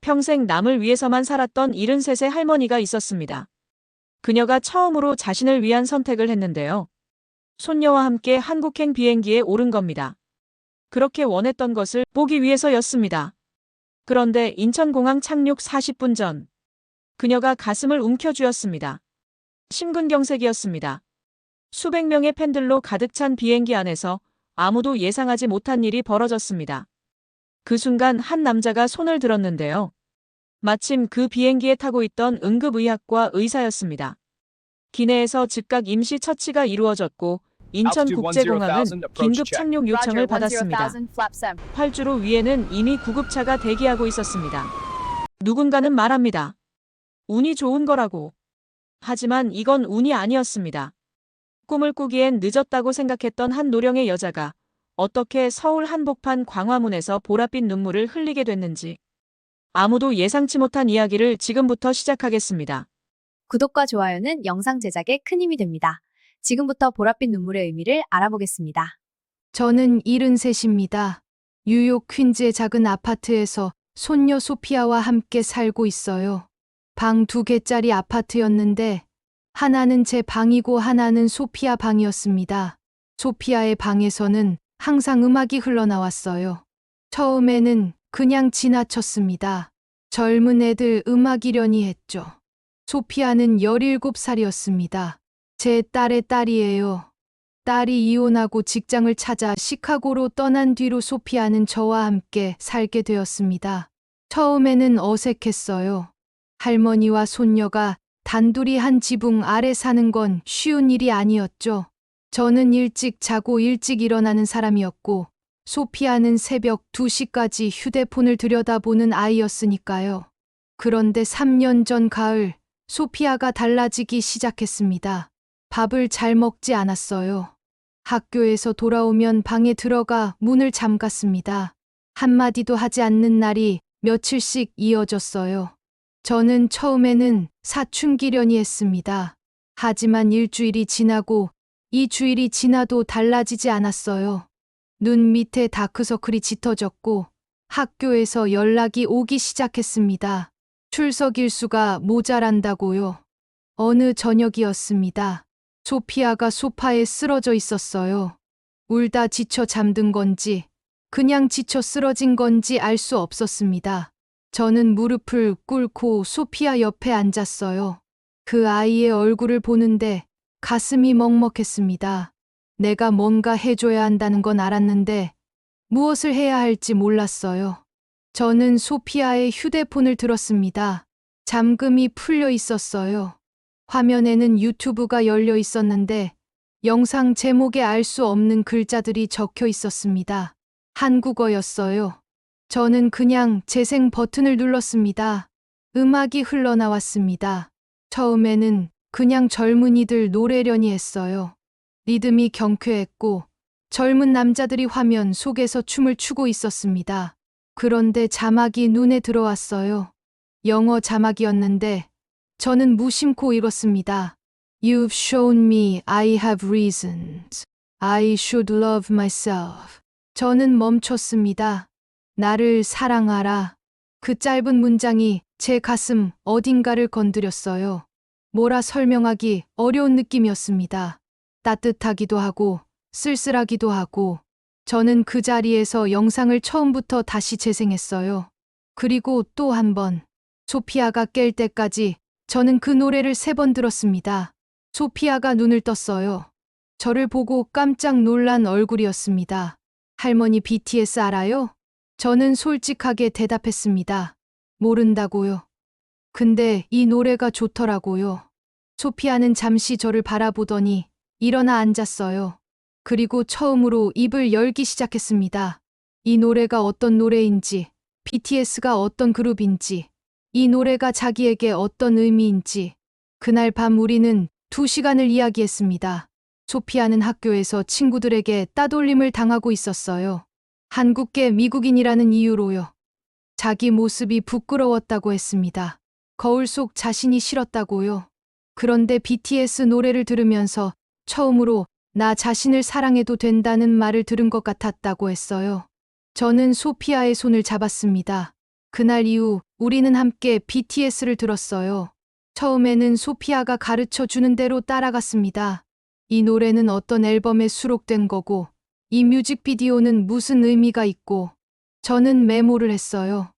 평생 남을 위해서만 살았던 73세 할머니가 있었습니다. 그녀가 처음으로 자신을 위한 선택을 했는데요. 손녀와 함께 한국행 비행기에 오른 겁니다. 그렇게 원했던 것을 보기 위해서였습니다. 그런데 인천공항 착륙 40분 전, 그녀가 가슴을 움켜쥐었습니다. 심근경색이었습니다. 수백 명의 팬들로 가득 찬 비행기 안에서 아무도 예상하지 못한 일이 벌어졌습니다. 그 순간 한 남자가 손을 들었는데요. 마침 그 비행기에 타고 있던 응급의학과 의사였습니다. 기내에서 즉각 임시 처치가 이루어졌고 인천국제공항은 긴급 착륙 요청을 받았습니다. 활주로 위에는 이미 구급차가 대기하고 있었습니다. 누군가는 말합니다. 운이 좋은 거라고. 하지만 이건 운이 아니었습니다. 꿈을 꾸기엔 늦었다고 생각했던 한 노령의 여자가 어떻게 서울 한복판 광화문에서 보랏빛 눈물을 흘리게 됐는지, 아무도 예상치 못한 이야기를 지금부터 시작하겠습니다. 구독과 좋아요는 영상 제작에 큰 힘이 됩니다. 지금부터 보랏빛 눈물의 의미를 알아보겠습니다. 저는 73입니다. 뉴욕 퀸즈의 작은 아파트에서 손녀 소피아와 함께 살고 있어요. 방 2개짜리 아파트였는데 하나는 제 방이고 하나는 소피아 방이었습니다. 소피아의 방에서는 항상 음악이 흘러나왔어요. 처음에는 그냥 지나쳤습니다. 젊은 애들 음악이려니 했죠. 소피아는 17살이었습니다. 제 딸의 딸이에요. 딸이 이혼하고 직장을 찾아 시카고로 떠난 뒤로 소피아는 저와 함께 살게 되었습니다. 처음에는 어색했어요. 할머니와 손녀가 단둘이 한 지붕 아래 사는 건 쉬운 일이 아니었죠. 저는 일찍 자고 일찍 일어나는 사람이었고, 소피아는 새벽 2시까지 휴대폰을 들여다보는 아이였으니까요. 그런데 3년 전 가을, 소피아가 달라지기 시작했습니다. 밥을 잘 먹지 않았어요. 학교에서 돌아오면 방에 들어가 문을 잠갔습니다. 한마디도 하지 않는 날이 며칠씩 이어졌어요. 저는 처음에는 사춘기려니 했습니다. 하지만 일주일이 지나고 2주일이 지나도 달라지지 않았어요. 눈 밑에 다크서클이 짙어졌고 학교에서 연락이 오기 시작했습니다. 출석 일수가 모자란다고요. 어느 저녁이었습니다. 소피아가 소파에 쓰러져 있었어요. 울다 지쳐 잠든 건지 그냥 지쳐 쓰러진 건지 알 수 없었습니다. 저는 무릎을 꿇고 소피아 옆에 앉았어요. 그 아이의 얼굴을 보는데 가슴이 먹먹했습니다. 내가 뭔가 해줘야 한다는 건 알았는데 무엇을 해야 할지 몰랐어요. 저는 소피아의 휴대폰을 들었습니다. 잠금이 풀려 있었어요. 화면에는 유튜브가 열려 있었는데 영상 제목에 알 수 없는 글자들이 적혀 있었습니다. 한국어였어요. 저는 그냥 재생 버튼을 눌렀습니다. 음악이 흘러나왔습니다. 처음에는 그냥 젊은이들 노래려니 했어요. 리듬이 경쾌했고 젊은 남자들이 화면 속에서 춤을 추고 있었습니다. 그런데 자막이 눈에 들어왔어요. 영어 자막이었는데 저는 무심코 읽었습니다. You've shown me I have reasons. I should love myself. 저는 멈췄습니다. 나를 사랑하라. 그 짧은 문장이 제 가슴 어딘가를 건드렸어요. 뭐라 설명하기 어려운 느낌이었습니다. 따뜻하기도 하고 쓸쓸하기도 하고 저는 그 자리에서 영상을 처음부터 다시 재생했어요. 그리고 또 한 번. 소피아가 깰 때까지 저는 그 노래를 3번 들었습니다. 소피아가 눈을 떴어요. 저를 보고 깜짝 놀란 얼굴이었습니다. 할머니 BTS 알아요? 저는 솔직하게 대답했습니다. 모른다고요. 근데 이 노래가 좋더라고요. 소피아는 잠시 저를 바라보더니 일어나 앉았어요. 그리고 처음으로 입을 열기 시작했습니다. 이 노래가 어떤 노래인지, BTS가 어떤 그룹인지, 이 노래가 자기에게 어떤 의미인지. 그날 밤 우리는 2시간을 이야기했습니다. 소피아는 학교에서 친구들에게 따돌림을 당하고 있었어요. 한국계 미국인이라는 이유로요. 자기 모습이 부끄러웠다고 했습니다. 거울 속 자신이 싫었다고요. 그런데 BTS 노래를 들으면서 처음으로 나 자신을 사랑해도 된다는 말을 들은 것 같았다고 했어요. 저는 소피아의 손을 잡았습니다. 그날 이후 우리는 함께 BTS를 들었어요. 처음에는 소피아가 가르쳐 주는 대로 따라갔습니다. 이 노래는 어떤 앨범에 수록된 거고, 이 뮤직비디오는 무슨 의미가 있고, 저는 메모를 했어요.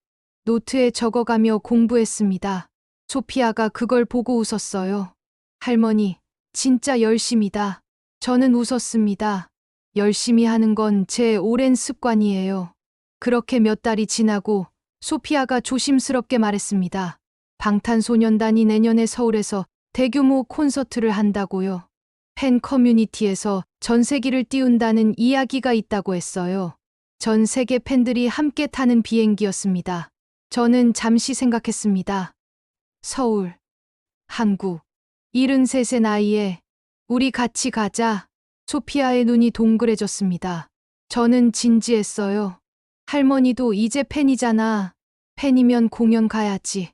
노트에 적어가며 공부했습니다. 소피아가 그걸 보고 웃었어요. 할머니, 진짜 열심이다. 저는 웃었습니다. 열심히 하는 건 제 오랜 습관이에요. 그렇게 몇 달이 지나고 소피아가 조심스럽게 말했습니다. 방탄소년단이 내년에 서울에서 대규모 콘서트를 한다고요. 팬 커뮤니티에서 전세기를 띄운다는 이야기가 있다고 했어요. 전 세계 팬들이 함께 타는 비행기였습니다. 저는 잠시 생각했습니다. 서울, 한국, 73의 나이에 우리 같이 가자. 소피아의 눈이 동그래졌습니다. 저는 진지했어요. 할머니도 이제 팬이잖아. 팬이면 공연 가야지.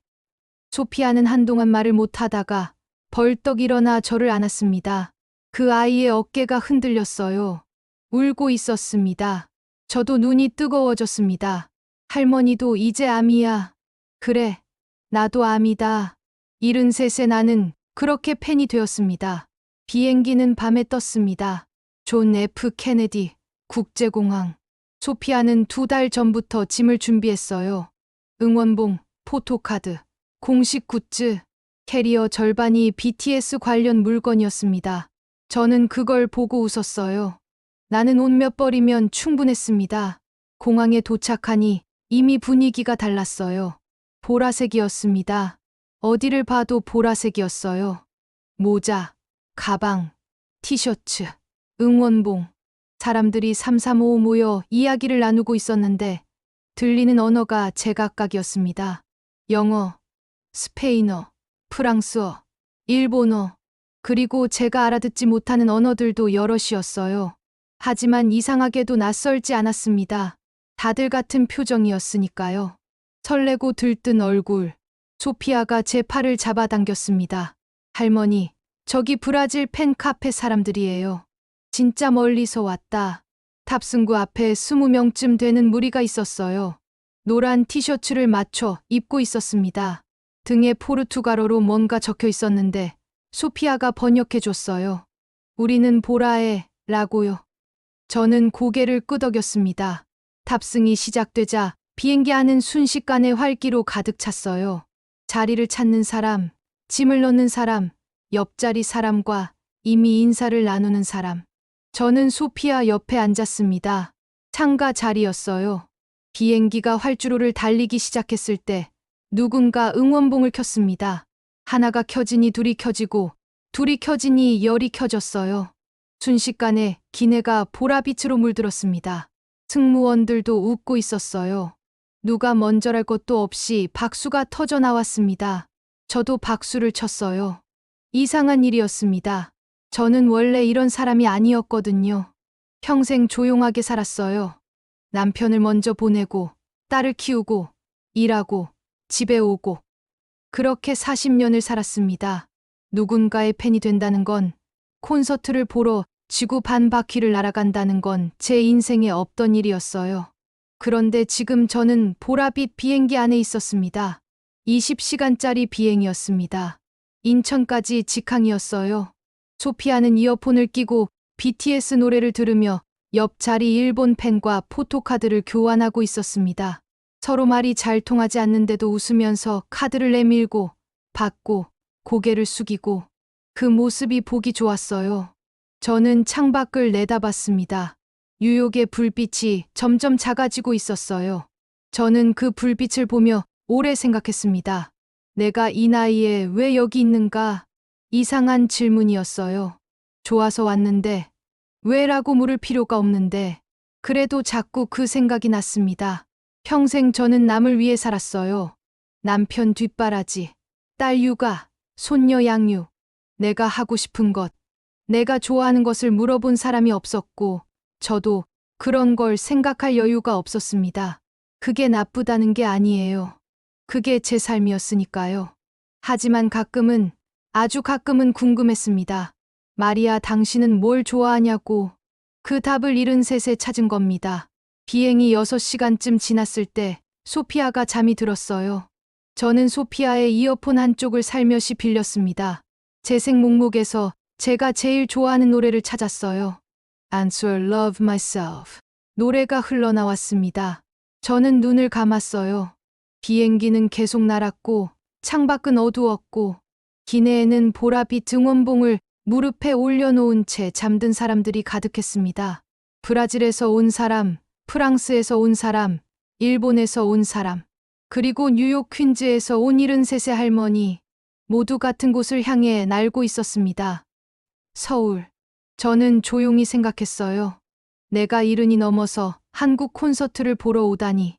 소피아는 한동안 말을 못하다가 벌떡 일어나 저를 안았습니다. 그 아이의 어깨가 흔들렸어요. 울고 있었습니다. 저도 눈이 뜨거워졌습니다. 할머니도 이제 암이야. 그래, 나도 암이다. 73세 나는 그렇게 팬이 되었습니다. 비행기는 밤에 떴습니다. 존 F 케네디 국제공항. 소피아는 2달 전부터 짐을 준비했어요. 응원봉, 포토카드, 공식 굿즈, 캐리어 절반이 BTS 관련 물건이었습니다. 저는 그걸 보고 웃었어요. 나는 옷 몇 벌이면 충분했습니다. 공항에 도착하니 이미 분위기가 달랐어요. 보라색이었습니다. 어디를 봐도 보라색이었어요. 모자, 가방, 티셔츠, 응원봉. 사람들이 삼삼오오 모여 이야기를 나누고 있었는데 들리는 언어가 제각각이었습니다. 영어, 스페인어, 프랑스어, 일본어, 그리고 제가 알아듣지 못하는 언어들도 여럿이었어요. 하지만 이상하게도 낯설지 않았습니다. 다들 같은 표정이었으니까요. 설레고 들뜬 얼굴. 소피아가 제 팔을 잡아당겼습니다. 할머니, 저기 브라질 팬 카페 사람들이에요. 진짜 멀리서 왔다. 탑승구 앞에 20명쯤 되는 무리가 있었어요. 노란 티셔츠를 맞춰 입고 있었습니다. 등에 포르투갈어로 뭔가 적혀 있었는데 소피아가 번역해 줬어요. 우리는 보라에 라고요. 저는 고개를 끄덕였습니다. 탑승이 시작되자 비행기 안은 순식간에 활기로 가득 찼어요. 자리를 찾는 사람, 짐을 넣는 사람, 옆자리 사람과 이미 인사를 나누는 사람. 저는 소피아 옆에 앉았습니다. 창가 자리였어요. 비행기가 활주로를 달리기 시작했을 때 누군가 응원봉을 켰습니다. 하나가 켜지니 둘이 켜지고 둘이 켜지니 열이 켜졌어요. 순식간에 기내가 보라빛으로 물들었습니다. 승무원들도 웃고 있었어요. 누가 먼저랄 것도 없이 박수가 터져 나왔습니다. 저도 박수를 쳤어요. 이상한 일이었습니다. 저는 원래 이런 사람이 아니었거든요. 평생 조용하게 살았어요. 남편을 먼저 보내고, 딸을 키우고, 일하고, 집에 오고. 그렇게 40년을 살았습니다. 누군가의 팬이 된다는 건, 콘서트를 보러 지구 반 바퀴를 날아간다는 건 제 인생에 없던 일이었어요. 그런데 지금 저는 보라빛 비행기 안에 있었습니다. 20시간짜리 비행이었습니다. 인천까지 직항이었어요. 소피아는 이어폰을 끼고 BTS 노래를 들으며 옆자리 일본 팬과 포토카드를 교환하고 있었습니다. 서로 말이 잘 통하지 않는데도 웃으면서 카드를 내밀고 받고 고개를 숙이고 그 모습이 보기 좋았어요. 저는 창밖을 내다봤습니다. 뉴욕의 불빛이 점점 작아지고 있었어요. 저는 그 불빛을 보며 오래 생각했습니다. 내가 이 나이에 왜 여기 있는가? 이상한 질문이었어요. 좋아서 왔는데, 왜라고 물을 필요가 없는데, 그래도 자꾸 그 생각이 났습니다. 평생 저는 남을 위해 살았어요. 남편 뒷바라지, 딸 육아, 손녀 양육, 내가 하고 싶은 것, 내가 좋아하는 것을 물어본 사람이 없었고, 저도 그런 걸 생각할 여유가 없었습니다. 그게 나쁘다는 게 아니에요. 그게 제 삶이었으니까요. 하지만 가끔은, 아주 가끔은 궁금했습니다. 마리아, 당신은 뭘 좋아하냐고. 그 답을 73에 찾은 겁니다. 비행이 6시간쯤 지났을 때 소피아가 잠이 들었어요. 저는 소피아의 이어폰 한쪽을 살며시 빌렸습니다. 재생 목록에서 제가 제일 좋아하는 노래를 찾았어요. Answer Love Myself. 노래가 흘러나왔습니다. 저는 눈을 감았어요. 비행기는 계속 날았고 창밖은 어두웠고 기내에는 보랏빛 응원봉을 무릎에 올려놓은 채 잠든 사람들이 가득했습니다. 브라질에서 온 사람, 프랑스에서 온 사람, 일본에서 온 사람, 그리고 뉴욕 퀸즈에서 온 73세 할머니, 모두 같은 곳을 향해 날고 있었습니다. 서울. 저는 조용히 생각했어요. 내가 70이 넘어서 한국 콘서트를 보러 오다니.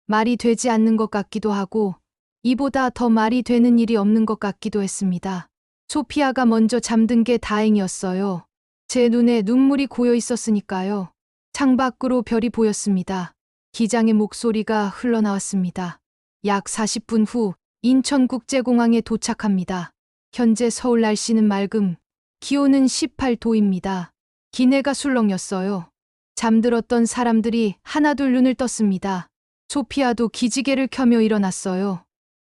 말이 되지 않는 것 같기도 하고, 이보다 더 말이 되는 일이 없는 것 같기도 했습니다. 소피아가 먼저 잠든 게 다행이었어요. 제 눈에 눈물이 고여 있었으니까요. 창밖으로 별이 보였습니다. 기장의 목소리가 흘러나왔습니다. 약 40분 후 인천국제공항에 도착합니다. 현재 서울 날씨는 맑음, 기온은 18도입니다. 기내가 술렁였어요. 잠들었던 사람들이 하나둘 눈을 떴습니다. 소피아도 기지개를 켜며 일어났어요.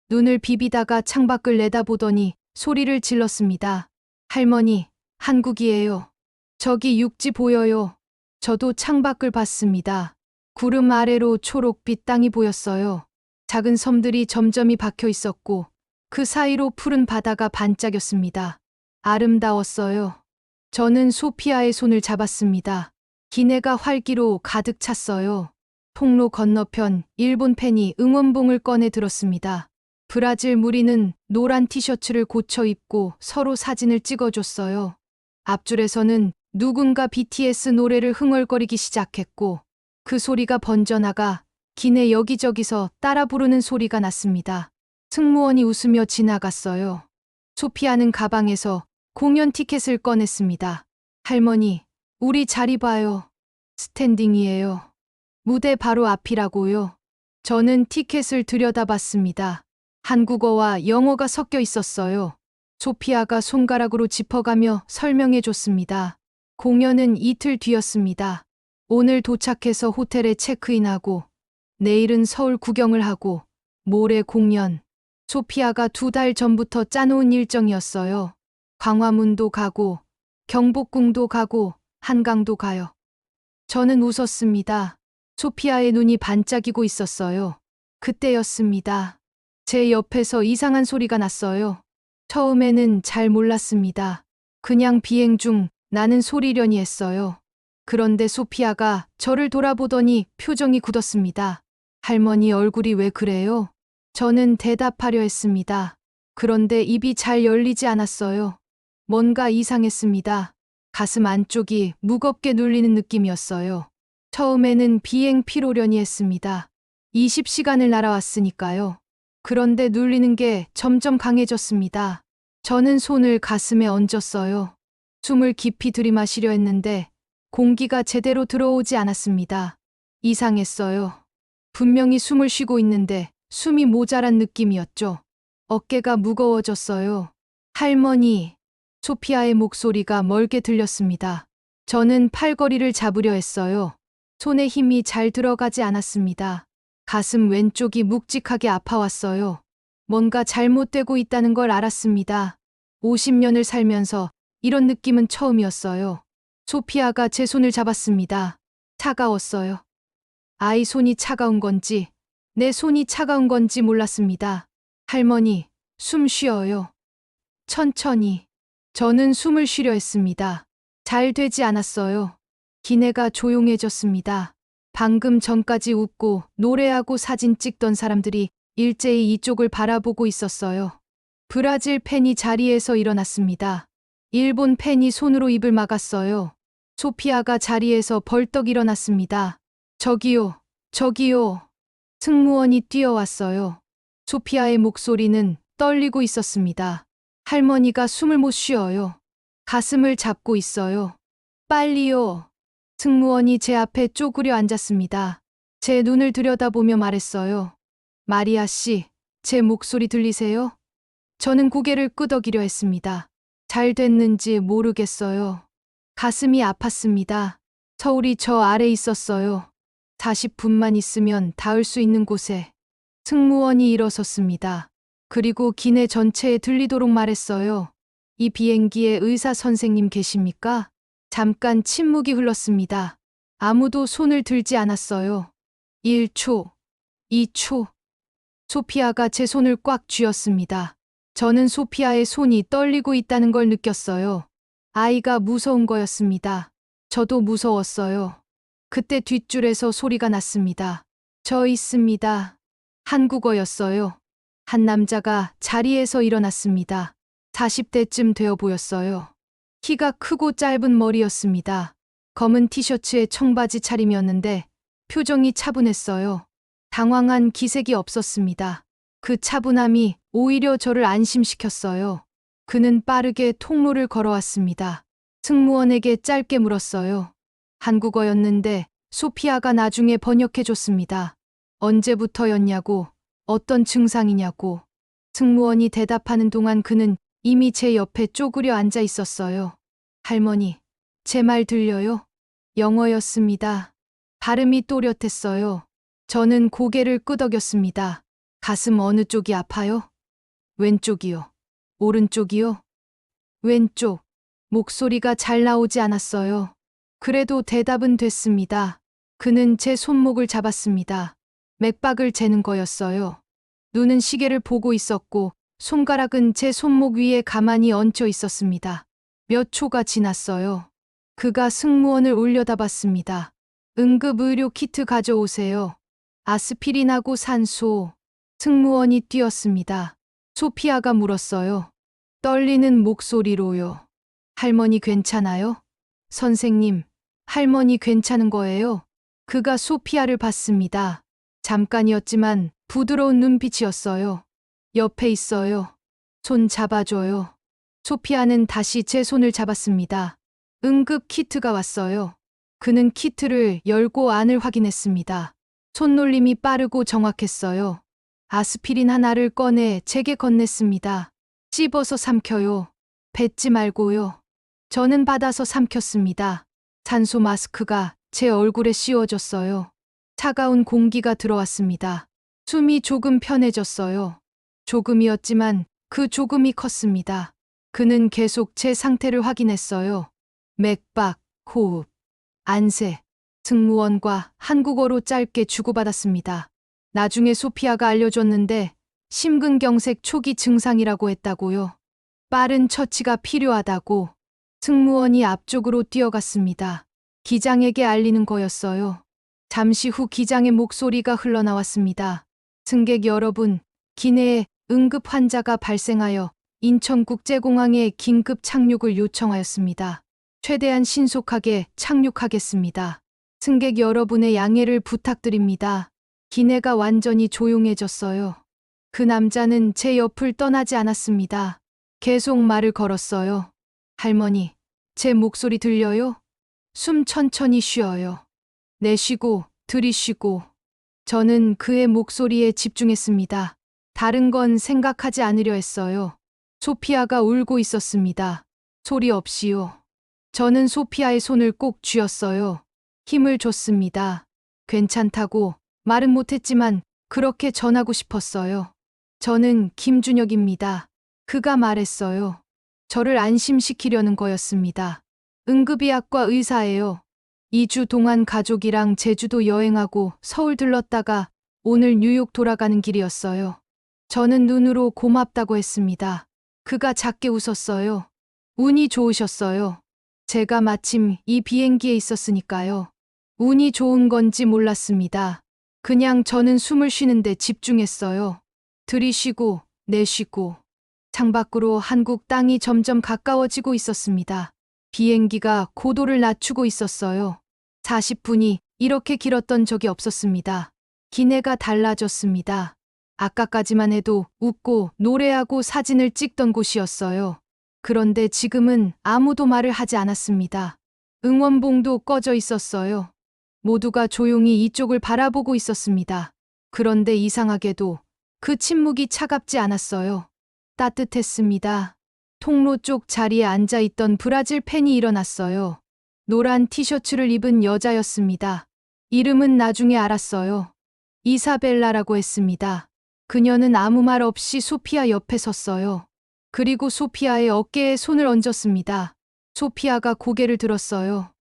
눈을 비비다가 창밖을 내다보더니 소리를 질렀습니다. 할머니, 한국이에요. 저기 육지 보여요. 저도 창밖을 봤습니다. 구름 아래로 초록빛 땅이 보였어요. 작은 섬들이 점점이 박혀 있었고 그 사이로 푸른 바다가 반짝였습니다. 아름다웠어요. 저는 소피아의 손을 잡았습니다. 기내가 활기로 가득 찼어요. 통로 건너편 일본 팬이 응원봉을 꺼내 들었습니다. 브라질 무리는 노란 티셔츠를 고쳐 입고 서로 사진을 찍어줬어요. 앞줄에서는 누군가 BTS 노래를 흥얼거리기 시작했고 그 소리가 번져나가 기내 여기저기서 따라 부르는 소리가 났습니다. 승무원이 웃으며 지나갔어요. 소피아는 가방에서 공연 티켓을 꺼냈습니다. 할머니, 우리 자리 봐요. 스탠딩이에요. 무대 바로 앞이라고요. 저는 티켓을 들여다봤습니다. 한국어와 영어가 섞여 있었어요. 소피아가 손가락으로 짚어가며 설명해 줬습니다. 공연은 이틀 뒤였습니다. 오늘 도착해서 호텔에 체크인하고 내일은 서울 구경을 하고 모레 공연. 소피아가 2달 전부터 짜놓은 일정이었어요. 광화문도 가고 경복궁도 가고 한강도 가요. 저는 웃었습니다. 소피아의 눈이 반짝이고 있었어요. 그때였습니다. 제 옆에서 이상한 소리가 났어요. 처음에는 잘 몰랐습니다. 그냥 비행 중 나는 소리려니 했어요. 그런데 소피아가 저를 돌아보더니 표정이 굳었습니다. 할머니 얼굴이 왜 그래요? 저는 대답하려 했습니다. 그런데 입이 잘 열리지 않았어요. 뭔가 이상했습니다. 가슴 안쪽이 무겁게 눌리는 느낌이었어요. 처음에는 비행 피로려니 했습니다. 20시간을 날아왔으니까요. 그런데 눌리는 게 점점 강해졌습니다. 저는 손을 가슴에 얹었어요. 숨을 깊이 들이마시려 했는데 공기가 제대로 들어오지 않았습니다. 이상했어요. 분명히 숨을 쉬고 있는데 숨이 모자란 느낌이었죠. 어깨가 무거워졌어요. 할머니, 소피아의 목소리가 멀게 들렸습니다. 저는 팔걸이를 잡으려 했어요. 손에 힘이 잘 들어가지 않았습니다. 가슴 왼쪽이 묵직하게 아파왔어요. 뭔가 잘못되고 있다는 걸 알았습니다. 50년을 살면서 이런 느낌은 처음이었어요. 소피아가 제 손을 잡았습니다. 차가웠어요. 아이 손이 차가운 건지, 내 손이 차가운 건지 몰랐습니다. 할머니, 숨 쉬어요. 천천히. 저는 숨을 쉬려 했습니다. 잘 되지 않았어요. 기내가 조용해졌습니다. 방금 전까지 웃고 노래하고 사진 찍던 사람들이 일제히 이쪽을 바라보고 있었어요. 브라질 팬이 자리에서 일어났습니다. 일본 팬이 손으로 입을 막았어요. 소피아가 자리에서 벌떡 일어났습니다. 저기요, 저기요. 승무원이 뛰어왔어요. 소피아의 목소리는 떨리고 있었습니다. 할머니가 숨을 못 쉬어요. 가슴을 잡고 있어요. 빨리요. 승무원이 제 앞에 쪼그려 앉았습니다. 제 눈을 들여다보며 말했어요. 마리아 씨, 제 목소리 들리세요? 저는 고개를 끄덕이려 했습니다. 잘 됐는지 모르겠어요. 가슴이 아팠습니다. 서울이 저 아래 있었어요. 40분만 있으면 닿을 수 있는 곳에. 승무원이 일어섰습니다. 그리고 기내 전체에 들리도록 말했어요. 이 비행기에 의사 선생님 계십니까? 잠깐 침묵이 흘렀습니다. 아무도 손을 들지 않았어요. 1초, 2초. 소피아가 제 손을 꽉 쥐었습니다. 저는 소피아의 손이 떨리고 있다는 걸 느꼈어요. 아이가 무서운 거였습니다. 저도 무서웠어요. 그때 뒷줄에서 소리가 났습니다. 저 있습니다. 한국어였어요. 한 남자가 자리에서 일어났습니다. 40대쯤 되어 보였어요. 키가 크고 짧은 머리였습니다. 검은 티셔츠에 청바지 차림이었는데 표정이 차분했어요. 당황한 기색이 없었습니다. 그 차분함이 오히려 저를 안심시켰어요. 그는 빠르게 통로를 걸어왔습니다. 승무원에게 짧게 물었어요. 한국어였는데 소피아가 나중에 번역해줬습니다. 언제부터였냐고, 어떤 증상이냐고. 승무원이 대답하는 동안 그는 이미 제 옆에 쪼그려 앉아 있었어요. 할머니, 제 말 들려요? 영어였습니다. 발음이 또렷했어요. 저는 고개를 끄덕였습니다. 가슴 어느 쪽이 아파요? 왼쪽이요. 오른쪽이요? 왼쪽. 목소리가 잘 나오지 않았어요. 그래도 대답은 됐습니다. 그는 제 손목을 잡았습니다. 맥박을 재는 거였어요. 눈은 시계를 보고 있었고 손가락은 제 손목 위에 가만히 얹혀 있었습니다. 몇 초가 지났어요. 그가 승무원을 올려다봤습니다. 응급의료 키트 가져오세요. 아스피린하고 산소. 승무원이 뛰었습니다. 소피아가 물었어요. 떨리는 목소리로요. 할머니 괜찮아요? 선생님, 할머니 괜찮은 거예요? 그가 소피아를 봤습니다. 잠깐이었지만 부드러운 눈빛이었어요. 옆에 있어요. 손 잡아줘요. 소피아는 다시 제 손을 잡았습니다. 응급 키트가 왔어요. 그는 키트를 열고 안을 확인했습니다. 손놀림이 빠르고 정확했어요. 아스피린 하나를 꺼내 제게 건넸습니다. 씹어서 삼켜요. 뱉지 말고요. 저는 받아서 삼켰습니다. 산소 마스크가 제 얼굴에 씌워졌어요. 차가운 공기가 들어왔습니다. 숨이 조금 편해졌어요. 조금이었지만 그 조금이 컸습니다. 그는 계속 제 상태를 확인했어요. 맥박, 호흡, 안세. 승무원과 한국어로 짧게 주고받았습니다. 나중에 소피아가 알려줬는데 심근경색 초기 증상이라고 했다고요. 빠른 처치가 필요하다고. 승무원이 앞쪽으로 뛰어갔습니다. 기장에게 알리는 거였어요. 잠시 후 기장의 목소리가 흘러나왔습니다. 승객 여러분, 기내에 응급 환자가 발생하여 인천국제공항에 긴급 착륙을 요청하였습니다. 최대한 신속하게 착륙하겠습니다. 승객 여러분의 양해를 부탁드립니다. 기내가 완전히 조용해졌어요. 그 남자는 제 옆을 떠나지 않았습니다. 계속 말을 걸었어요. 할머니, 제 목소리 들려요? 숨 천천히 쉬어요. 내쉬고, 들이쉬고. 저는 그의 목소리에 집중했습니다. 다른 건 생각하지 않으려 했어요. 소피아가 울고 있었습니다. 소리 없이요. 저는 소피아의 손을 꼭 쥐었어요. 힘을 줬습니다. 괜찮다고 말은 못했지만 그렇게 전하고 싶었어요. 저는 김준혁입니다. 그가 말했어요. 저를 안심시키려는 거였습니다. 응급의학과 의사예요. 2주 동안 가족이랑 제주도 여행하고 서울 들렀다가 오늘 뉴욕 돌아가는 길이었어요. 저는 눈으로 고맙다고 했습니다. 그가 작게 웃었어요. 운이 좋으셨어요. 제가 마침 이 비행기에 있었으니까요. 운이 좋은 건지 몰랐습니다. 그냥 저는 숨을 쉬는데 집중했어요. 들이쉬고 내쉬고. 창밖으로 한국 땅이 점점 가까워지고 있었습니다. 비행기가 고도를 낮추고 있었어요. 40분이 이렇게 길었던 적이 없었습니다. 기내가 달라졌습니다. 아까까지만 해도 웃고 노래하고 사진을 찍던 곳이었어요. 그런데 지금은 아무도 말을 하지 않았습니다. 응원봉도 꺼져 있었어요. 모두가 조용히 이쪽을 바라보고 있었습니다. 그런데 이상하게도 그 침묵이 차갑지 않았어요. 따뜻했습니다. 통로 쪽 자리에 앉아있던 브라질 팬이 일어났어요. 노란 티셔츠를 입은 여자였습니다. 이름은 나중에 알았어요. 이사벨라라고 했습니다. 그녀는 아무 말 없이 소피아 옆에 섰어요. 그리고 소피아의 어깨에 손을 얹었습니다. 소피아가 고개를 들었어요.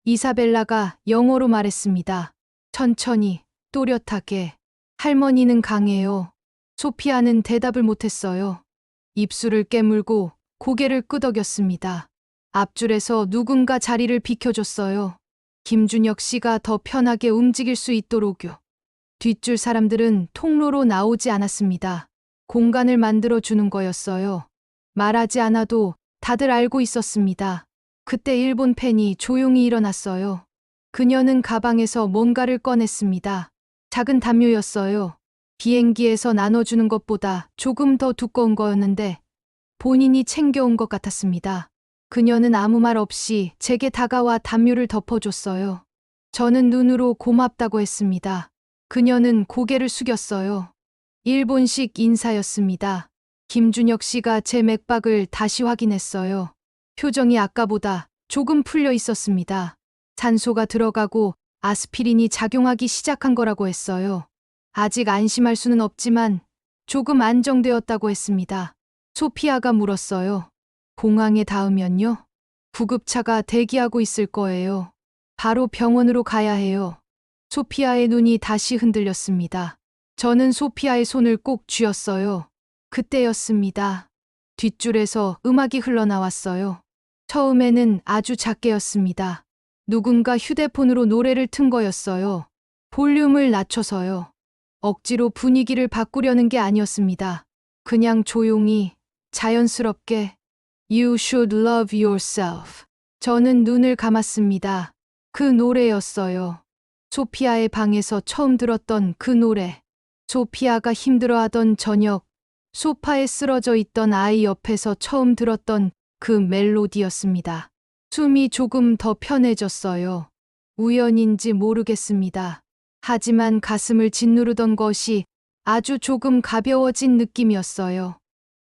이사벨라가 영어로 말했습니다. 천천히, 또렷하게. 할머니는 강해요. 소피아는 대답을 못했어요. 입술을 깨물고 고개를 끄덕였습니다. 앞줄에서 누군가 자리를 비켜줬어요. 김준혁 씨가 더 편하게 움직일 수 있도록요. 뒷줄 사람들은 통로로 나오지 않았습니다. 공간을 만들어 주는 거였어요. 말하지 않아도 다들 알고 있었습니다. 그때 일본 팬이 조용히 일어났어요. 그녀는 가방에서 뭔가를 꺼냈습니다. 작은 담요였어요. 비행기에서 나눠주는 것보다 조금 더 두꺼운 거였는데 본인이 챙겨온 것 같았습니다. 그녀는 아무 말 없이 제게 다가와 담요를 덮어줬어요. 저는 눈으로 고맙다고 했습니다. 그녀는 고개를 숙였어요. 일본식 인사였습니다. 김준혁 씨가 제 맥박을 다시 확인했어요. 표정이 아까보다 조금 풀려 있었습니다. 산소가 들어가고 아스피린이 작용하기 시작한 거라고 했어요. 아직 안심할 수는 없지만 조금 안정되었다고 했습니다. 소피아가 물었어요. 공항에 닿으면요? 구급차가 대기하고 있을 거예요. 바로 병원으로 가야 해요. 소피아의 눈이 다시 흔들렸습니다. 저는 소피아의 손을 꼭 쥐었어요. 그때였습니다. 뒷줄에서 음악이 흘러나왔어요. 처음에는 아주 작게였습니다. 누군가 휴대폰으로 노래를 튼 거였어요. 볼륨을 낮춰서요. 억지로 분위기를 바꾸려는 게 아니었습니다. 그냥 조용히, 자연스럽게 You should love yourself. 저는 눈을 감았습니다. 그 노래였어요. 소피아의 방에서 처음 들었던 그 노래. 소피아가 힘들어하던 저녁, 소파에 쓰러져 있던 아이 옆에서 처음 들었던 그 멜로디였습니다. 숨이 조금 더 편해졌어요. 우연인지 모르겠습니다. 하지만 가슴을 짓누르던 것이 아주 조금 가벼워진 느낌이었어요.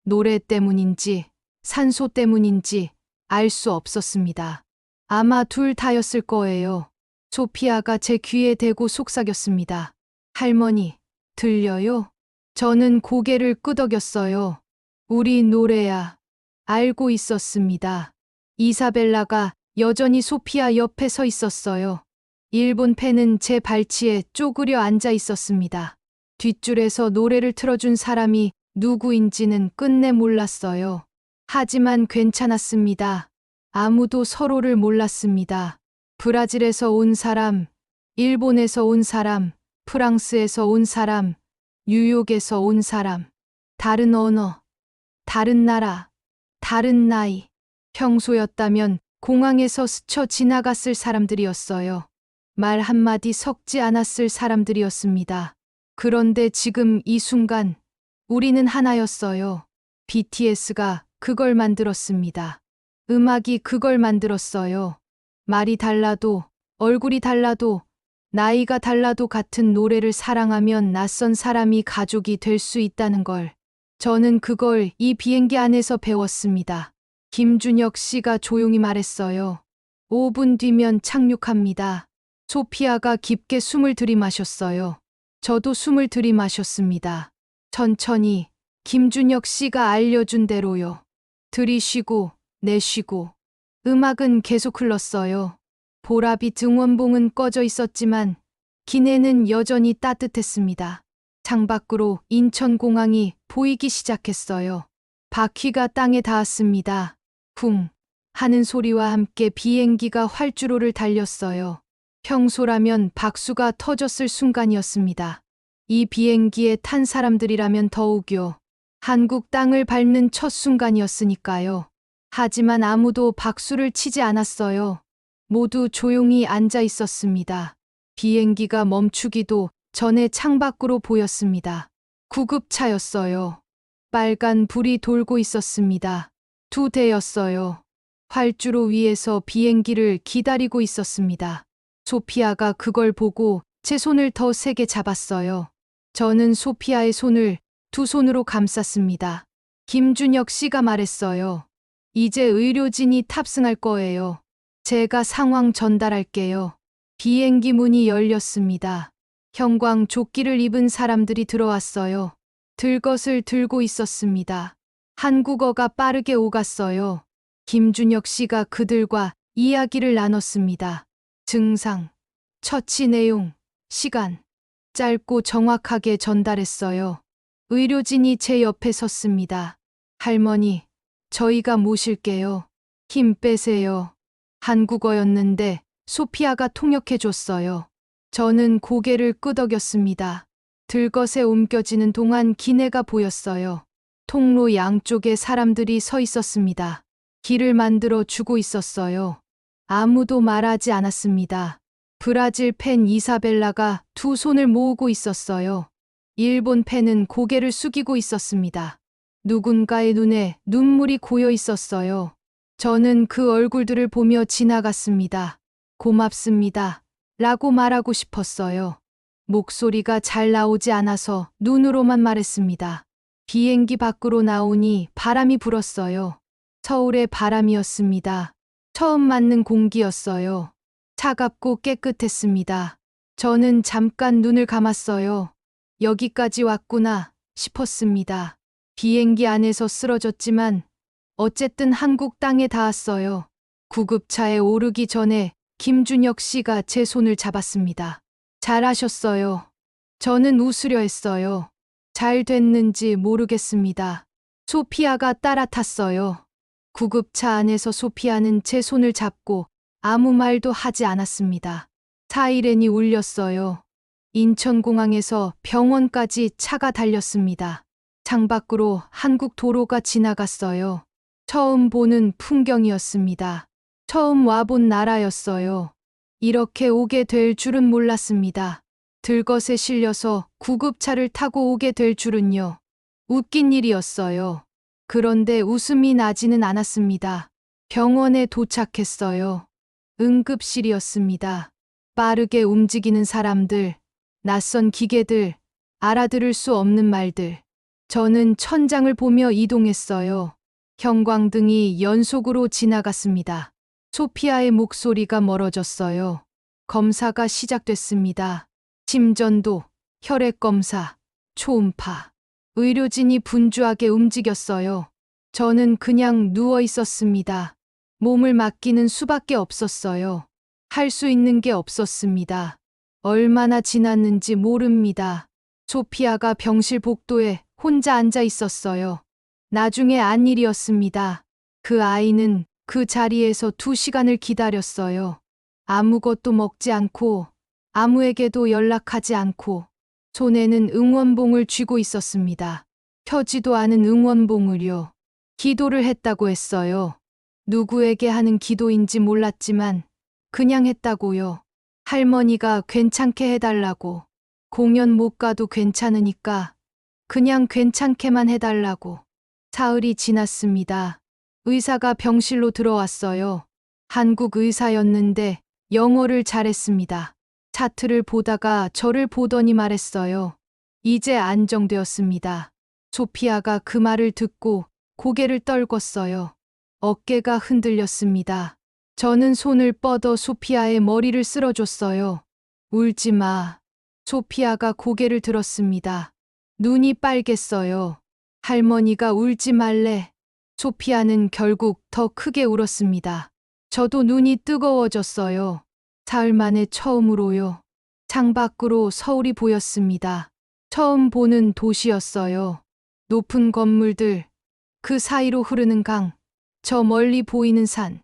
노래 때문인지 산소 때문인지 알 수 없었습니다. 아마 둘 다였을 거예요. 소피아가 제 귀에 대고 속삭였습니다. 할머니, 들려요? 저는 고개를 끄덕였어요. 우리 노래야. 알고 있었습니다. 이사벨라가 여전히 소피아 옆에 서 있었어요. 일본 팬은 제 발치에 쪼그려 앉아 있었습니다. 뒷줄에서 노래를 틀어준 사람이 누구인지는 끝내 몰랐어요. 하지만 괜찮았습니다. 아무도 서로를 몰랐습니다. 브라질에서 온 사람, 일본에서 온 사람, 프랑스에서 온 사람, 뉴욕에서 온 사람, 다른 언어, 다른 나라, 다른 나이. 평소였다면 공항에서 스쳐 지나갔을 사람들이었어요. 말 한마디 섞지 않았을 사람들이었습니다. 그런데 지금 이 순간 우리는 하나였어요. BTS가 그걸 만들었습니다. 음악이 그걸 만들었어요. 말이 달라도, 얼굴이 달라도, 나이가 달라도 같은 노래를 사랑하면 낯선 사람이 가족이 될 수 있다는 걸. 저는 그걸 이 비행기 안에서 배웠습니다. 김준혁 씨가 조용히 말했어요. 5분 뒤면 착륙합니다. 소피아가 깊게 숨을 들이마셨어요. 저도 숨을 들이마셨습니다. 천천히 김준혁 씨가 알려준 대로요. 들이쉬고 내쉬고. 음악은 계속 흘렀어요. 보라빛 응원봉은 꺼져 있었지만 기내는 여전히 따뜻했습니다. 창밖으로 인천공항이 보이기 시작했어요. 바퀴가 땅에 닿았습니다. 쿵 하는 소리와 함께 비행기가 활주로를 달렸어요. 평소라면 박수가 터졌을 순간이었습니다. 이 비행기에 탄 사람들이라면 더욱요. 한국 땅을 밟는 첫 순간이었으니까요. 하지만 아무도 박수를 치지 않았어요. 모두 조용히 앉아 있었습니다. 비행기가 멈추기도 전에 창밖으로 보였습니다. 구급차였어요. 빨간 불이 돌고 있었습니다. 2대였어요. 활주로 위에서 비행기를 기다리고 있었습니다. 소피아가 그걸 보고 제 손을 더 세게 잡았어요. 저는 소피아의 손을 두 손으로 감쌌습니다. 김준혁 씨가 말했어요. 이제 의료진이 탑승할 거예요. 제가 상황 전달할게요. 비행기 문이 열렸습니다. 형광 조끼를 입은 사람들이 들어왔어요. 들것을 들고 있었습니다. 한국어가 빠르게 오갔어요. 김준혁 씨가 그들과 이야기를 나눴습니다. 증상, 처치 내용, 시간. 짧고 정확하게 전달했어요. 의료진이 제 옆에 섰습니다. 할머니, 저희가 모실게요. 힘 빼세요. 한국어였는데 소피아가 통역해줬어요. 저는 고개를 끄덕였습니다. 들것에 옮겨지는 동안 기내가 보였어요. 통로 양쪽에 사람들이 서 있었습니다. 길을 만들어 주고 있었어요. 아무도 말하지 않았습니다. 브라질 팬 이사벨라가 두 손을 모으고 있었어요. 일본 팬은 고개를 숙이고 있었습니다. 누군가의 눈에 눈물이 고여 있었어요. 저는 그 얼굴들을 보며 지나갔습니다. 고맙습니다. 라고 말하고 싶었어요. 목소리가 잘 나오지 않아서 눈으로만 말했습니다. 비행기 밖으로 나오니 바람이 불었어요. 서울의 바람이었습니다. 처음 맞는 공기였어요. 차갑고 깨끗했습니다. 저는 잠깐 눈을 감았어요. 여기까지 왔구나 싶었습니다. 비행기 안에서 쓰러졌지만 어쨌든 한국 땅에 닿았어요. 구급차에 오르기 전에 김준혁 씨가 제 손을 잡았습니다. 잘하셨어요. 저는 웃으려 했어요. 잘 됐는지 모르겠습니다. 소피아가 따라탔어요. 구급차 안에서 소피아는 제 손을 잡고 아무 말도 하지 않았습니다. 사이렌이 울렸어요. 인천공항에서 병원까지 차가 달렸습니다. 창밖으로 한국 도로가 지나갔어요. 처음 보는 풍경이었습니다. 처음 와본 나라였어요. 이렇게 오게 될 줄은 몰랐습니다. 들것에 실려서 구급차를 타고 오게 될 줄은요. 웃긴 일이었어요. 그런데 웃음이 나지는 않았습니다. 병원에 도착했어요. 응급실이었습니다. 빠르게 움직이는 사람들, 낯선 기계들, 알아들을 수 없는 말들. 저는 천장을 보며 이동했어요. 형광등이 연속으로 지나갔습니다. 소피아의 목소리가 멀어졌어요. 검사가 시작됐습니다. 심전도, 혈액검사, 초음파. 의료진이 분주하게 움직였어요. 저는 그냥 누워 있었습니다. 몸을 맡기는 수밖에 없었어요. 할 수 있는 게 없었습니다. 얼마나 지났는지 모릅니다. 소피아가 병실 복도에 혼자 앉아 있었어요. 나중에 안 일이었습니다. 그 아이는 그 자리에서 2시간을 기다렸어요. 아무것도 먹지 않고 아무에게도 연락하지 않고 손에는 응원봉을 쥐고 있었습니다. 펴지도 않은 응원봉을요. 기도를 했다고 했어요. 누구에게 하는 기도인지 몰랐지만 그냥 했다고요. 할머니가 괜찮게 해달라고. 공연 못 가도 괜찮으니까 그냥 괜찮게만 해달라고. 사흘이 지났습니다. 의사가 병실로 들어왔어요. 한국 의사였는데 영어를 잘했습니다. 차트를 보다가 저를 보더니 말했어요. 이제 안정되었습니다. 소피아가 그 말을 듣고 고개를 떨궜어요. 어깨가 흔들렸습니다. 저는 손을 뻗어 소피아의 머리를 쓸어줬어요. 울지 마. 소피아가 고개를 들었습니다. 눈이 빨갰어요. 할머니가 울지 말래. 소피아는 결국 더 크게 울었습니다. 저도 눈이 뜨거워졌어요. 사흘 만에 처음으로요. 창밖으로 서울이 보였습니다. 처음 보는 도시였어요. 높은 건물들, 그 사이로 흐르는 강, 저 멀리 보이는 산.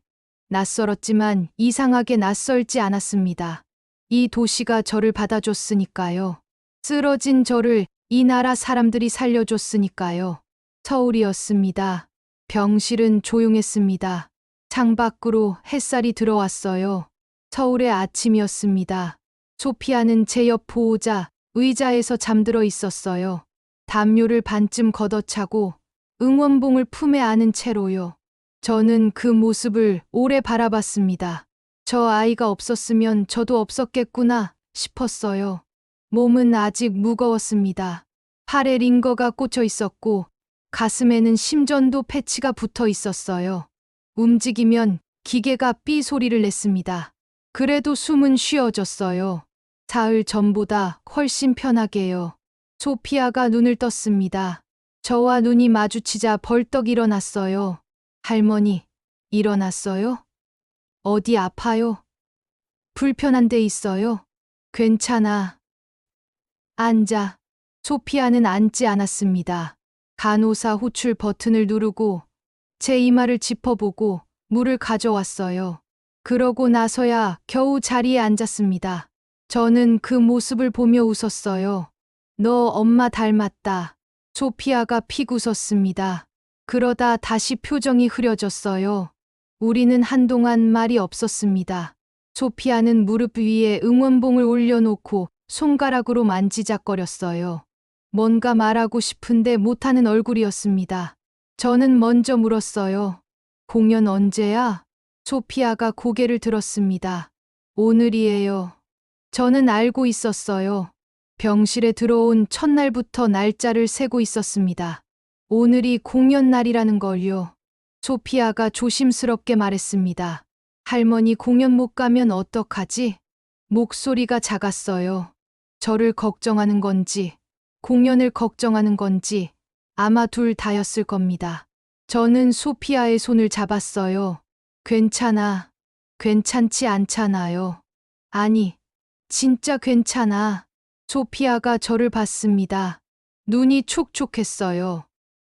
낯설었지만 이상하게 낯설지 않았습니다. 이 도시가 저를 받아줬으니까요. 쓰러진 저를 이 나라 사람들이 살려줬으니까요. 서울이었습니다. 병실은 조용했습니다. 창밖으로 햇살이 들어왔어요. 서울의 아침이었습니다. 소피아는 제 옆 보호자 의자에서 잠들어 있었어요. 담요를 반쯤 걷어차고 응원봉을 품에 안은 채로요. 저는 그 모습을 오래 바라봤습니다. 저 아이가 없었으면 저도 없었겠구나 싶었어요. 몸은 아직 무거웠습니다. 팔에 링거가 꽂혀 있었고 가슴에는 심전도 패치가 붙어 있었어요. 움직이면 기계가 삐 소리를 냈습니다. 그래도 숨은 쉬어졌어요. 사흘 전보다 훨씬 편하게요. 소피아가 눈을 떴습니다. 저와 눈이 마주치자 벌떡 일어났어요. 할머니, 일어났어요? 어디 아파요? 불편한 데 있어요? 괜찮아. 앉아. 소피아는 앉지 않았습니다. 간호사 호출 버튼을 누르고 제 이마를 짚어보고 물을 가져왔어요. 그러고 나서야 겨우 자리에 앉았습니다. 저는 그 모습을 보며 웃었어요. 너 엄마 닮았다. 소피아가 픽 웃었습니다. 그러다 다시 표정이 흐려졌어요. 우리는 한동안 말이 없었습니다. 소피아는 무릎 위에 응원봉을 올려놓고 손가락으로 만지작거렸어요. 뭔가 말하고 싶은데 못하는 얼굴이었습니다. 저는 먼저 물었어요. 공연 언제야? 소피아가 고개를 들었습니다. 오늘이에요. 저는 알고 있었어요. 병실에 들어온 첫날부터 날짜를 세고 있었습니다. 오늘이 공연 날이라는 걸요. 소피아가 조심스럽게 말했습니다. 할머니 공연 못 가면 어떡하지? 목소리가 작았어요. 저를 걱정하는 건지, 공연을 걱정하는 건지, 아마 둘 다였을 겁니다. 저는 소피아의 손을 잡았어요. 괜찮아. 괜찮지 않잖아요. 아니, 진짜 괜찮아. 소피아가 저를 봤습니다. 눈이 촉촉했어요.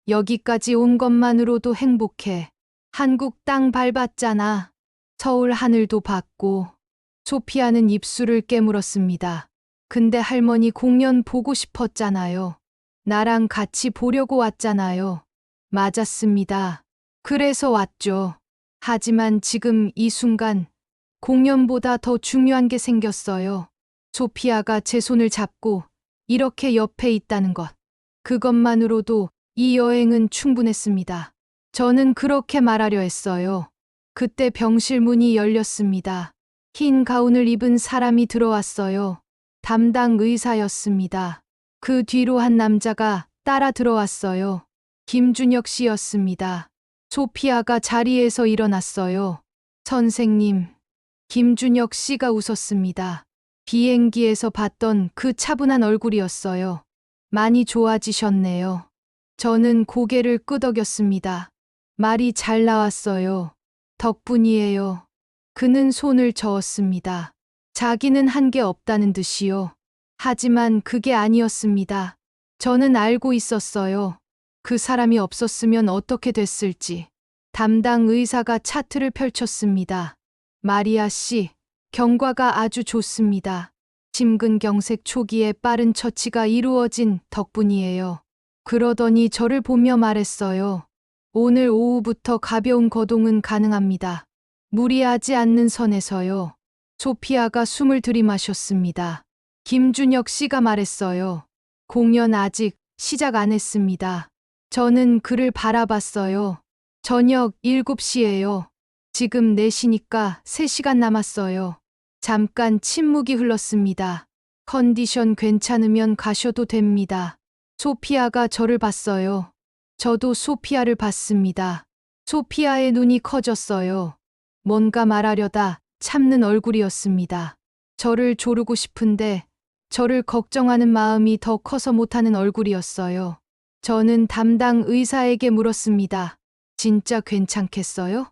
여기까지 온 것만으로도 행복해. 한국 땅 밟았잖아. 서울 하늘도 봤고. 소피아는 입술을 깨물었습니다. 근데 할머니 공연 보고 싶었잖아요. 나랑 같이 보려고 왔잖아요. 맞았습니다. 그래서 왔죠. 하지만 지금 이 순간 공연보다 더 중요한 게 생겼어요. 소피아가 제 손을 잡고 이렇게 옆에 있다는 것. 그것만으로도 이 여행은 충분했습니다. 저는 그렇게 말하려 했어요. 그때 병실 문이 열렸습니다. 흰 가운을 입은 사람이 들어왔어요. 담당 의사였습니다. 그 뒤로 한 남자가 따라 들어왔어요. 김준혁 씨였습니다. 소피아가 자리에서 일어났어요. 선생님, 김준혁 씨가 웃었습니다. 비행기에서 봤던 그 차분한 얼굴이었어요. 많이 좋아지셨네요. 저는 고개를 끄덕였습니다. 말이 잘 나왔어요. 덕분이에요. 그는 손을 저었습니다. 자기는 한 게 없다는 듯이요. 하지만 그게 아니었습니다. 저는 알고 있었어요. 그 사람이 없었으면 어떻게 됐을지. 담당 의사가 차트를 펼쳤습니다. 마리아 씨, 경과가 아주 좋습니다. 심근경색 초기에 빠른 처치가 이루어진 덕분이에요. 그러더니 저를 보며 말했어요. 오늘 오후부터 가벼운 거동은 가능합니다. 무리하지 않는 선에서요. 소피아가 숨을 들이마셨습니다. 김준혁 씨가 말했어요. 공연 아직 시작 안 했습니다. 저는 그를 바라봤어요. 저녁 7시예요. 지금 4시니까 3시간 남았어요. 잠깐 침묵이 흘렀습니다. 컨디션 괜찮으면 가셔도 됩니다. 소피아가 저를 봤어요. 저도 소피아를 봤습니다. 소피아의 눈이 커졌어요. 뭔가 말하려다 참는 얼굴이었습니다. 저를 조르고 싶은데 저를 걱정하는 마음이 더 커서 못하는 얼굴이었어요. 저는 담당 의사에게 물었습니다. 진짜 괜찮겠어요?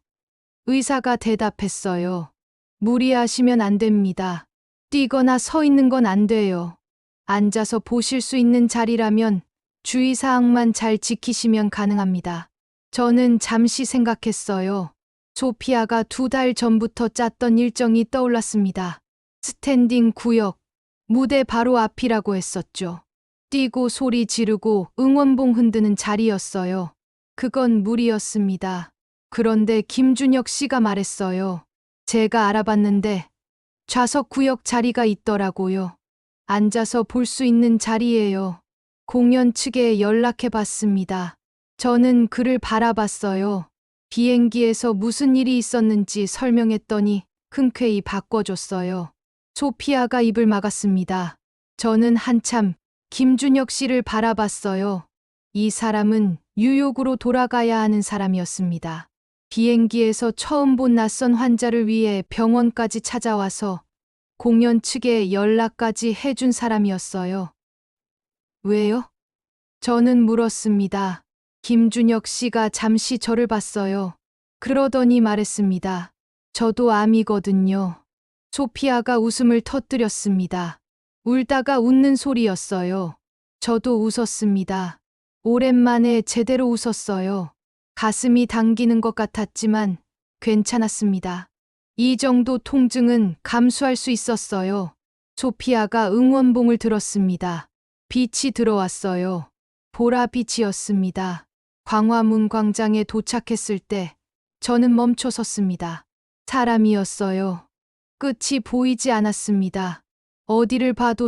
의사가 대답했어요. 무리하시면 안 됩니다. 뛰거나 서 있는 건 안 돼요. 앉아서 보실 수 있는 자리라면 주의사항만 잘 지키시면 가능합니다. 저는 잠시 생각했어요. 소피아가 2달 전부터 짰던 일정이 떠올랐습니다. 스탠딩 구역, 무대 바로 앞이라고 했었죠. 뛰고 소리 지르고 응원봉 흔드는 자리였어요. 그건 무리였습니다. 그런데 김준혁 씨가 말했어요. 제가 알아봤는데 좌석 구역 자리가 있더라고요. 앉아서 볼 수 있는 자리예요. 공연 측에 연락해 봤습니다. 저는 그를 바라봤어요. 비행기에서 무슨 일이 있었는지 설명했더니 흔쾌히 바꿔줬어요. 소피아가 입을 막았습니다. 저는 한참 김준혁 씨를 바라봤어요. 이 사람은 뉴욕으로 돌아가야 하는 사람이었습니다. 비행기에서 처음 본 낯선 환자를 위해 병원까지 찾아와서 공연 측에 연락까지 해준 사람이었어요. 왜요? 저는 물었습니다. 김준혁 씨가 잠시 저를 봤어요. 그러더니 말했습니다. 저도 암이거든요. 소피아가 웃음을 터뜨렸습니다. 울다가 웃는 소리였어요. 저도 웃었습니다. 오랜만에 제대로 웃었어요. 가슴이 당기는 것 같았지만 괜찮았습니다. 이 정도 통증은 감수할 수 있었어요. 소피아가 응원봉을 들었습니다. 빛이 들어왔어요. 보라빛이었습니다. 광화문 광장에 도착했을 때 저는 멈춰 섰습니다. 사람이었어요. 끝이 보이지 않았습니다. 어디를 봐도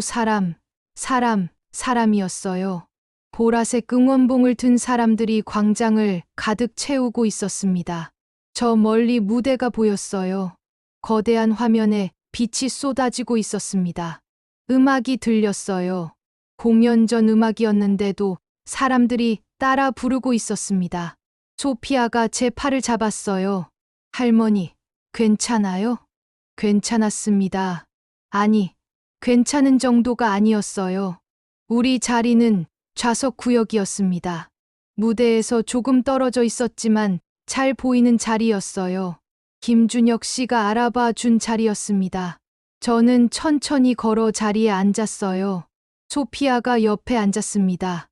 사람이었어요. 보라색 응원봉을 든 사람들이 광장을 가득 채우고 있었습니다. 저 멀리 무대가 보였어요. 거대한 화면에 빛이 쏟아지고 있었습니다. 음악이 들렸어요. 공연 전 음악이었는데도 사람들이 따라 부르고 있었습니다. 소피아가 제 팔을 잡았어요. 할머니, 괜찮아요? 괜찮았습니다. 아니, 괜찮은 정도가 아니었어요. 우리 자리는 좌석 구역이었습니다. 무대에서 조금 떨어져 있었지만 잘 보이는 자리였어요. 김준혁 씨가 알아봐 준 자리였습니다. 저는 천천히 걸어 자리에 앉았어요. 소피아가 옆에 앉았습니다.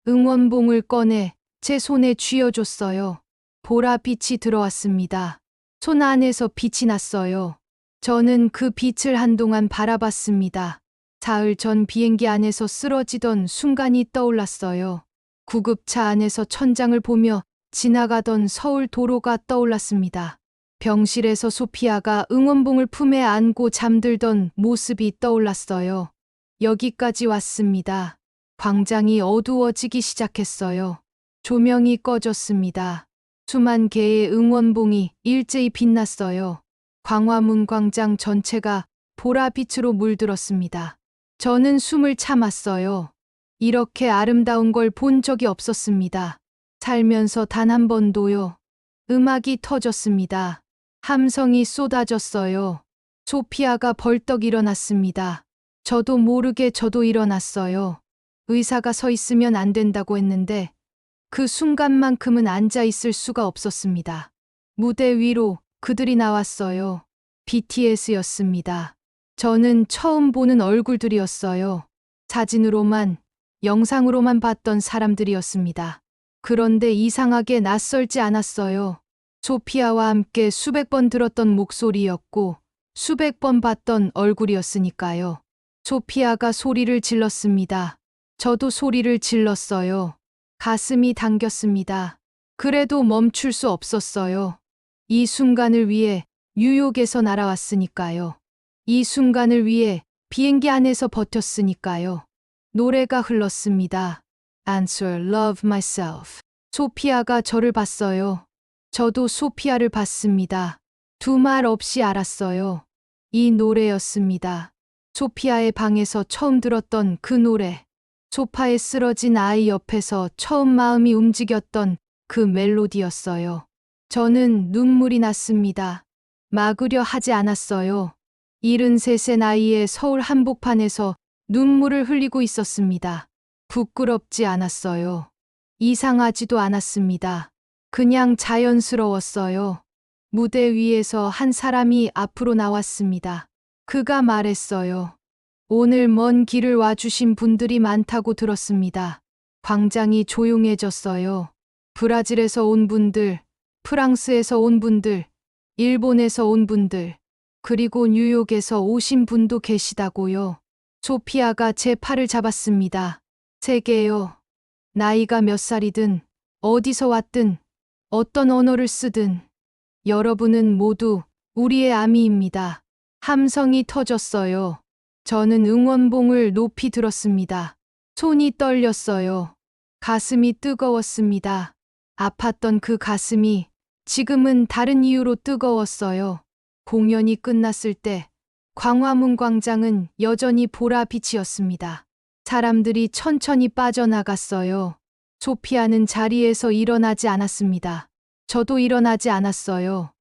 응원봉을 꺼내 제 손에 쥐어줬어요. 보라빛이 들어왔습니다. 손 안에서 빛이 났어요. 저는 그 빛을 한동안 바라봤습니다. 사흘 전 비행기 안에서 쓰러지던 순간이 떠올랐어요. 구급차 안에서 천장을 보며 지나가던 서울 도로가 떠올랐습니다. 병실에서 소피아가 응원봉을 품에 안고 잠들던 모습이 떠올랐어요. 여기까지 왔습니다. 광장이 어두워지기 시작했어요. 조명이 꺼졌습니다. 수만 개의 응원봉이 일제히 빛났어요. 광화문 광장 전체가 보라빛으로 물들었습니다. 저는 숨을 참았어요. 이렇게 아름다운 걸 본 적이 없었습니다. 살면서 단 한 번도요. 음악이 터졌습니다. 함성이 쏟아졌어요. 소피아가 벌떡 일어났습니다. 저도 모르게 저도 일어났어요. 의사가 서 있으면 안 된다고 했는데 그 순간만큼은 앉아 있을 수가 없었습니다. 무대 위로 그들이 나왔어요. BTS였습니다. 저는 처음 보는 얼굴들이었어요. 사진으로만, 영상으로만 봤던 사람들이었습니다. 그런데 이상하게 낯설지 않았어요. 소피아와 함께 수백 번 들었던 목소리였고 수백 번 봤던 얼굴이었으니까요. 소피아가 소리를 질렀습니다. 저도 소리를 질렀어요. 가슴이 당겼습니다. 그래도 멈출 수 없었어요. 이 순간을 위해 뉴욕에서 날아왔으니까요. 이 순간을 위해 비행기 안에서 버텼으니까요. 노래가 흘렀습니다. Answer, Love Myself. 소피아가 저를 봤어요. 저도 소피아를 봤습니다. 두 말 없이 알았어요. 이 노래였습니다. 소피아의 방에서 처음 들었던 그 노래. 소파에 쓰러진 아이 옆에서 처음 마음이 움직였던 그 멜로디였어요. 저는 눈물이 났습니다. 막으려 하지 않았어요. 73의 나이에 서울 한복판에서 눈물을 흘리고 있었습니다. 부끄럽지 않았어요. 이상하지도 않았습니다. 그냥 자연스러웠어요. 무대 위에서 한 사람이 앞으로 나왔습니다. 그가 말했어요. 오늘 먼 길을 와주신 분들이 많다고 들었습니다. 광장이 조용해졌어요. 브라질에서 온 분들, 프랑스에서 온 분들, 일본에서 온 분들, 그리고 뉴욕에서 오신 분도 계시다고요. 소피아가 제 팔을 잡았습니다. 세계요. 나이가 몇 살이든, 어디서 왔든, 어떤 언어를 쓰든, 여러분은 모두 우리의 아미입니다. 함성이 터졌어요. 저는 응원봉을 높이 들었습니다. 손이 떨렸어요. 가슴이 뜨거웠습니다. 아팠던 그 가슴이 지금은 다른 이유로 뜨거웠어요. 공연이 끝났을 때 광화문 광장은 여전히 보라빛이었습니다. 사람들이 천천히 빠져나갔어요. 소피아는 자리에서 일어나지 않았습니다. 저도 일어나지 않았어요.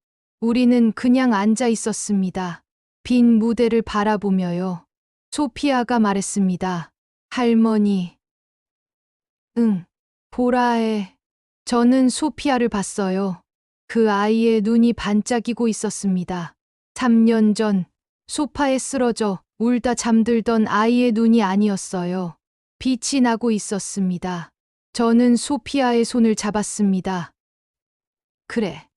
우리는 그냥 앉아 있었습니다. 빈 무대를 바라보며요. 소피아가 말했습니다. 할머니, 응, 보라에. 저는 소피아를 봤어요. 그 아이의 눈이 반짝이고 있었습니다. 3년 전 소파에 쓰러져 울다 잠들던 아이의 눈이 아니었어요. 빛이 나고 있었습니다. 저는 소피아의 손을 잡았습니다. 그래.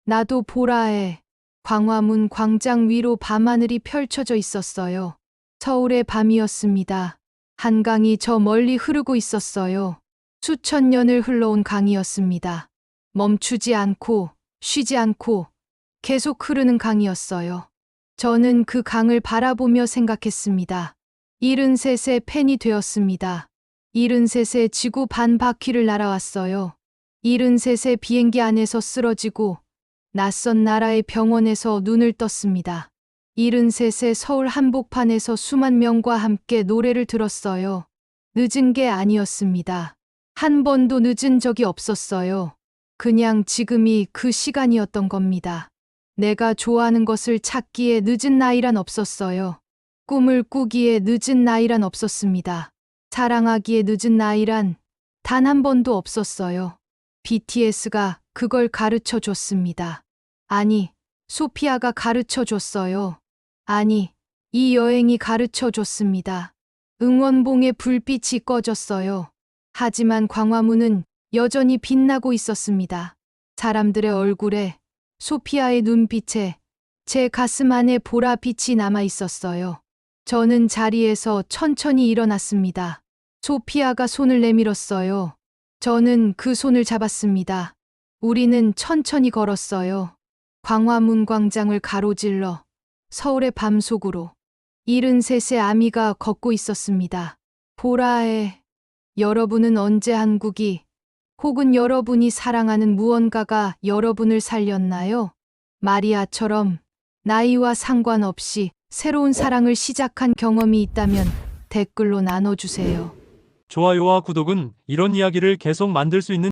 나도 보라에. 광화문 광장 위로 밤하늘이 펼쳐져 있었어요. 서울의 밤이었습니다. 한강이 저 멀리 흐르고 있었어요. 수천 년을 흘러온 강이었습니다. 멈추지 않고, 쉬지 않고, 계속 흐르는 강이었어요. 저는 그 강을 바라보며 생각했습니다. 73세 팬이 되었습니다. 73세 지구 반 바퀴를 날아왔어요. 73세 비행기 안에서 쓰러지고, 낯선 나라의 병원에서 눈을 떴습니다. 73세 서울 한복판에서 수만 명과 함께 노래를 들었어요. 늦은 게 아니었습니다. 한 번도 늦은 적이 없었어요. 그냥 지금이 그 시간이었던 겁니다. 내가 좋아하는 것을 찾기에 늦은 나이란 없었어요. 꿈을 꾸기에 늦은 나이란 없었습니다. 사랑하기에 늦은 나이란 단 한 번도 없었어요. BTS가 그걸 가르쳐 줬습니다. 아니, 소피아가 가르쳐 줬어요. 아니, 이 여행이 가르쳐 줬습니다. 응원봉의 불빛이 꺼졌어요. 하지만 광화문은 여전히 빛나고 있었습니다. 사람들의 얼굴에, 소피아의 눈빛에, 제 가슴 안에 보라빛이 남아 있었어요. 저는 자리에서 천천히 일어났습니다. 소피아가 손을 내밀었어요. 저는 그 손을 잡았습니다. 우리는 천천히 걸었어요. 광화문 광장을 가로질러 서울의 밤 속으로 73세 아미가 걷고 있었습니다. 보라에. 여러분은 언제 한국이 혹은 여러분이 사랑하는 무언가가 여러분을 살렸나요? 마리아처럼 나이와 상관없이 새로운 사랑을 시작한 경험이 있다면 댓글로 나눠주세요. 좋아요와 구독은 이런 이야기를 계속 만들 수 있는